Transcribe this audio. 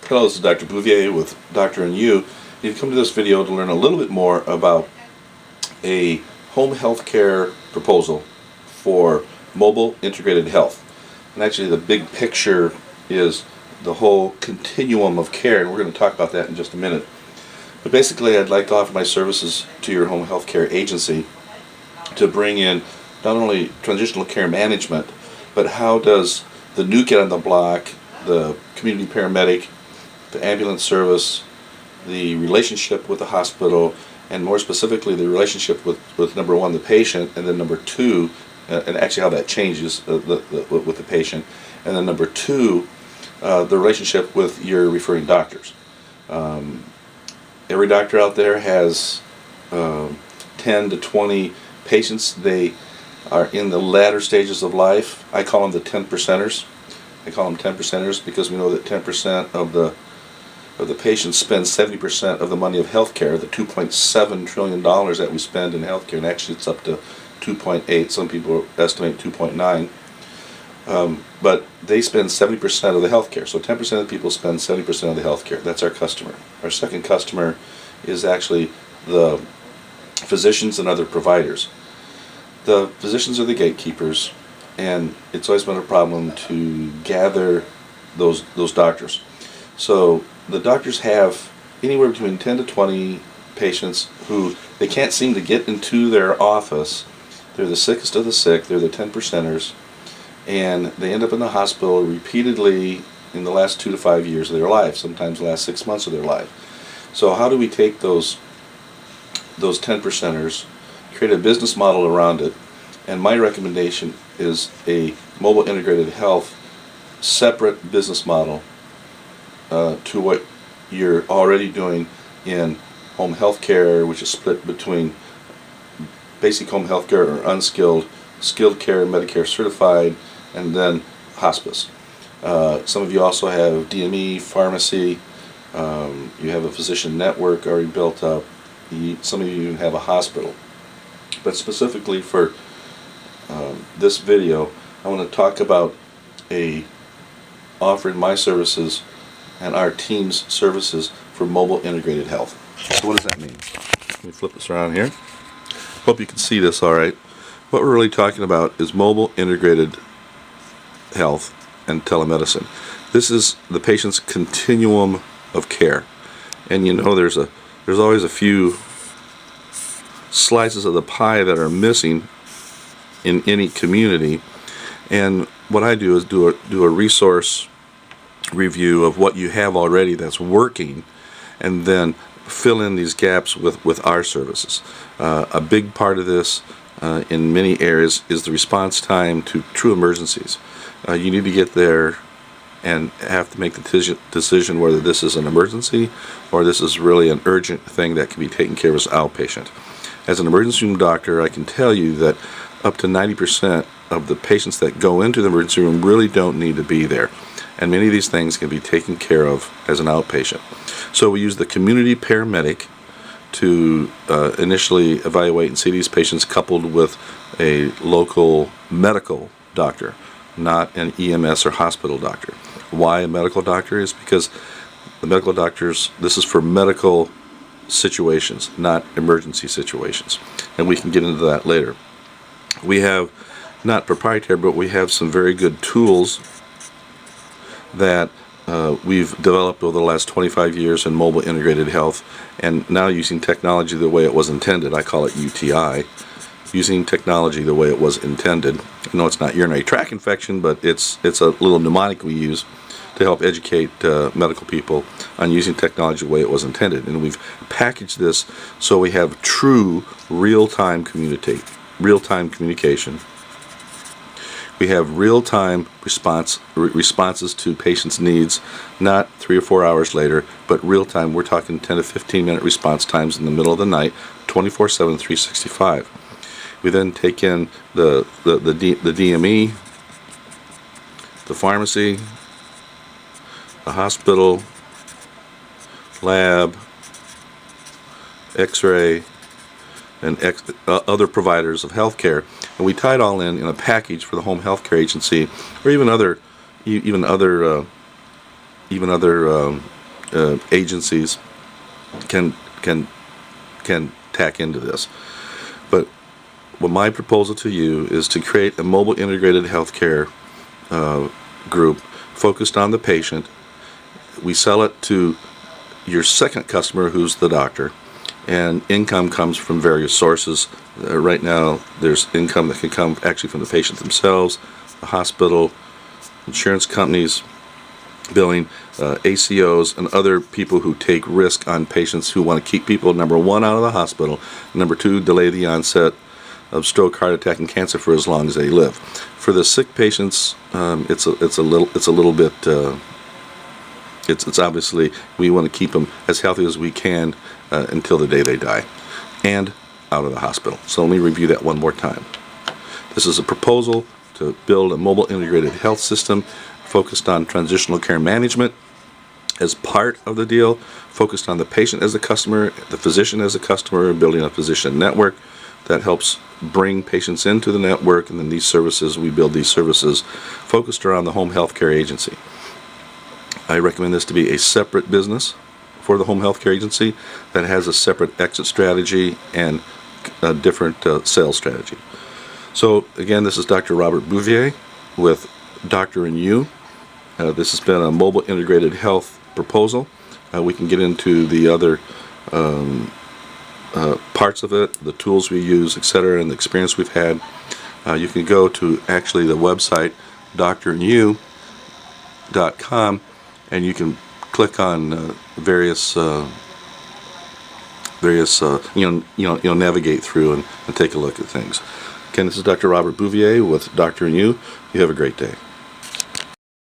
Hello, this is Dr. Bouvier with Dr. and You. You've come to this video to learn a little bit more about a home health care proposal for mobile integrated health. And actually the big picture is the whole continuum of care, and we're going to talk about that in just a minute. But basically I'd like to offer my services to your home health care agency to bring in not only transitional care management, but how does the new kid on the block, the community paramedic, the ambulance service, the relationship with the hospital, and more specifically the relationship with number one, the patient, and then number two, and actually how that changes with the patient, and then number two, the relationship with your referring doctors. Every doctor out there has 10 to 20 patients. They are in the latter stages of life. I call them the 10%ers. I call them 10%ers because we know that 10% of the patients spend 70% of the money of healthcare, the $2.7 trillion that we spend in healthcare, and actually it's up to 2.8. Some people estimate 2.9. But they spend 70% of the healthcare. So 10% of the people spend 70% of the healthcare. That's our customer. Our second customer is actually the physicians and other providers. The physicians are the gatekeepers, and it's always been a problem to gather those doctors. So the doctors have anywhere between 10 to 20 patients who they can't seem to get into their office. They're the sickest of the sick. They're the 10%ers, and they end up in the hospital repeatedly in the last 2 to 5 years of their life, sometimes the last 6 months of their life. So how do we take those 10%ers, create a business model around it? And my recommendation is a mobile integrated health separate business model to what you're already doing in home health care, which is split between basic home health care or unskilled, skilled care, Medicare certified, and then hospice. Some of you also have DME, pharmacy, you have a physician network already built up, some of you even have a hospital. But specifically for this video, I want to talk about offering my services and our team's services for mobile integrated health. So what does that mean? Let me flip this around here. Hope you can see this all right. What we're really talking about is mobile integrated health and telemedicine. This is the patient's continuum of care. And you know there's always a few slices of the pie that are missing in any community. And what I do is do a resource review of what you have already that's working, and then fill in these gaps with our services. A big part of this in many areas is the response time to true emergencies. You need to get there and have to make the decision whether this is an emergency or this is really an urgent thing that can be taken care of as outpatient. As an emergency room doctor, I can tell you that up to 90% of the patients that go into the emergency room really don't need to be there. And many of these things can be taken care of as an outpatient. So we use the community paramedic to initially evaluate and see these patients, coupled with a local medical doctor, not an EMS or hospital doctor. Why a medical doctor? Is because the medical doctors, this is for medical situations, not emergency situations. And we can get into that later. We have, not proprietary, but we have some very good tools that we've developed over the last 25 years in mobile integrated health, and now using technology the way it was intended. I call it UTI, using technology the way it was intended. I know it's not urinary tract infection, but it's a little mnemonic we use to help educate medical people on using technology the way it was intended. And we've packaged this so we have true real-time communication. We have real-time responses to patients' needs, not 3 or 4 hours later, but real-time. We're talking 10 to 15-minute response times in the middle of the night, 24/7, 365. We then take in the DME, the pharmacy, the hospital, lab, X-ray, and other providers of healthcare, and we tie it all in a package for the home healthcare agency, or even other agencies can tack into this. But what my proposal to you is to create a mobile integrated healthcare group focused on the patient. We sell it to your second customer, who's the doctor, and income comes from various sources. Right now, there's income that can come actually from the patient themselves, the hospital, insurance companies, billing, ACOs, and other people who take risk on patients who want to keep people, number one, out of the hospital, number two, delay the onset of stroke, heart attack, and cancer for as long as they live. For the sick patients, it's obviously we want to keep them as healthy as we can until the day they die, and out of the hospital. So let me review that one more time. This is a proposal to build a mobile integrated health system focused on transitional care management as part of the deal, focused on the patient as a customer, the physician as a customer, building a physician network that helps bring patients into the network, and then these services, we build these services focused around the home health care agency. I recommend this to be a separate business for the home health care agency that has a separate exit strategy and a different sales strategy. So again, this is Dr. Robert Bouvier with Doctor and You. This has been a mobile integrated health proposal. We can get into the other parts of it, the tools we use, etc., and the experience we've had. You can go to actually the website drandYou.com, and you can click on various navigate through and take a look at things. Again, this is Dr. Robert Bouvier with Doctor and You. You have a great day.